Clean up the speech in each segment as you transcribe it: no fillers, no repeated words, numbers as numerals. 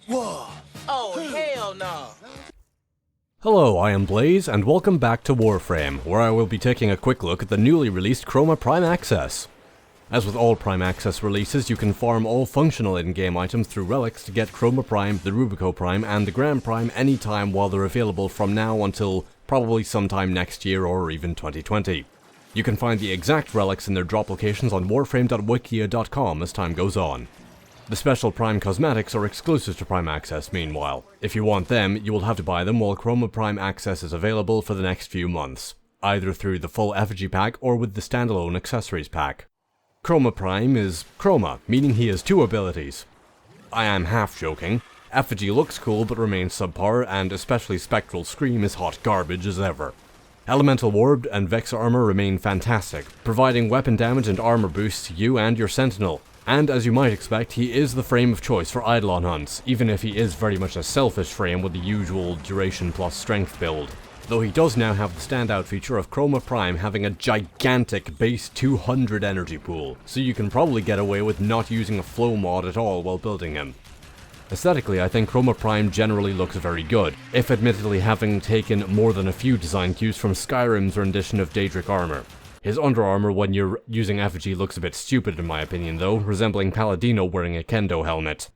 Whoa. Oh, hell no. Hello, I am Blaze, and welcome back to Warframe, where I will be taking a quick look at the newly released Chroma Prime Access. As with all Prime Access releases, you can farm all functional in-game items through relics to get Chroma Prime, the Rubico Prime, and the Gram Prime anytime while they're available from now until probably sometime next year or even 2020. You can find the exact relics in their drop locations on warframe.wikia.com as time goes on. The special Prime cosmetics are exclusive to Prime Access meanwhile. If you want them, you will have to buy them while Chroma Prime Access is available for the next few months, either through the full effigy pack or with the standalone accessories pack. Chroma Prime is Chroma, meaning he has two abilities. I am half joking. Effigy looks cool but remains subpar, and especially Spectral Scream is hot garbage as ever. Elemental Ward and Vex Armor remain fantastic, providing weapon damage and armor boosts to you and your Sentinel. And as you might expect, he is the frame of choice for Eidolon hunts, even if he is very much a selfish frame with the usual duration plus strength build. Though he does now have the standout feature of Chroma Prime having a gigantic base 200 energy pool, so you can probably get away with not using a flow mod at all while building him. Aesthetically, I think Chroma Prime generally looks very good, if admittedly having taken more than a few design cues from Skyrim's rendition of Daedric armor. His under armor when you're using effigy looks a bit stupid in my opinion though, resembling Paladino wearing a kendo helmet.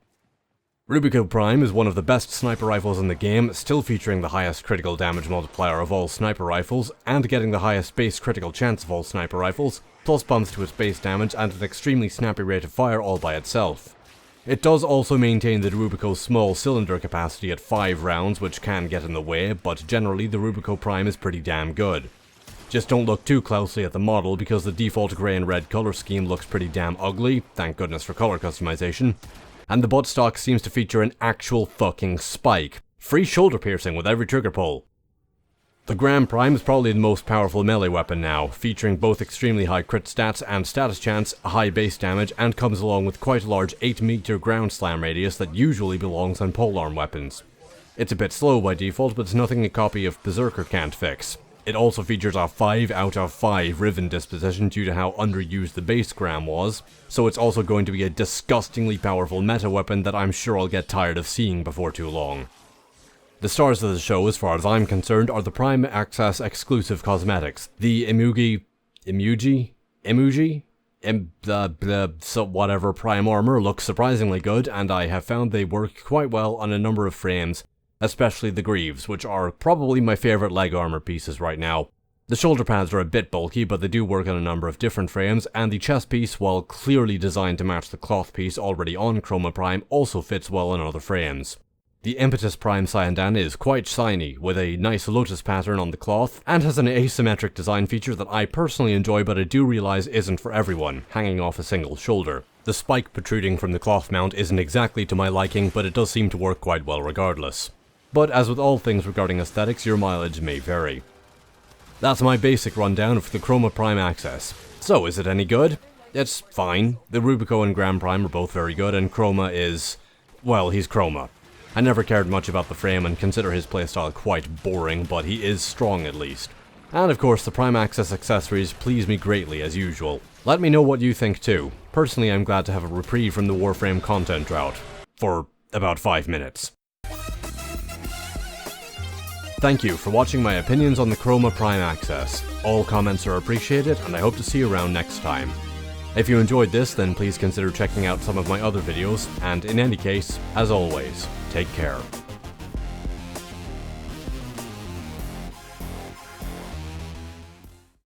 Rubico Prime is one of the best sniper rifles in the game, still featuring the highest critical damage multiplier of all sniper rifles, and getting the highest base critical chance of all sniper rifles, plus bumps to its base damage and an extremely snappy rate of fire all by itself. It does also maintain the Rubico's small cylinder capacity at 5 rounds, which can get in the way, but generally the Rubico Prime is pretty damn good. Just don't look too closely at the model because the default grey and red colour scheme looks pretty damn ugly, thank goodness for colour customization. And the buttstock seems to feature an actual fucking spike. Free shoulder piercing with every trigger pull. The Gram Prime is probably the most powerful melee weapon now, featuring both extremely high crit stats and status chance, high base damage, and comes along with quite a large 8 meter ground slam radius that usually belongs on polearm weapons. It's a bit slow by default, but it's nothing a copy of Berserker can't fix. It also features a 5 out of 5 Riven disposition due to how underused the base Gram was, so it's also going to be a disgustingly powerful meta weapon that I'm sure I'll get tired of seeing before too long. The stars of the show, as far as I'm concerned, are the Prime Access exclusive cosmetics. The whatever Prime Armor looks surprisingly good, and I have found they work quite well on a number of frames, especially the greaves, which are probably my favourite leg armor pieces right now. The shoulder pads are a bit bulky, but they do work on a number of different frames, and the chest piece, while clearly designed to match the cloth piece already on Chroma Prime, also fits well on other frames. The Impetus Prime Cyandan is quite shiny, with a nice lotus pattern on the cloth, and has an asymmetric design feature that I personally enjoy but I do realise isn't for everyone, hanging off a single shoulder. The spike protruding from the cloth mount isn't exactly to my liking, but it does seem to work quite well regardless. But as with all things regarding aesthetics, your mileage may vary. That's my basic rundown of the Chroma Prime Access. So, is it any good? It's fine. The Rubico and Gram Prime are both very good, and Chroma is... well, he's Chroma. I never cared much about the frame and consider his playstyle quite boring, but he is strong at least. And of course, the Prime Access accessories please me greatly as usual. Let me know what you think too. Personally, I'm glad to have a reprieve from the Warframe content drought. For about 5 minutes. Thank you for watching my opinions on the Chroma Prime Access. All comments are appreciated, and I hope to see you around next time. If you enjoyed this, then please consider checking out some of my other videos, and in any case, as always, take care.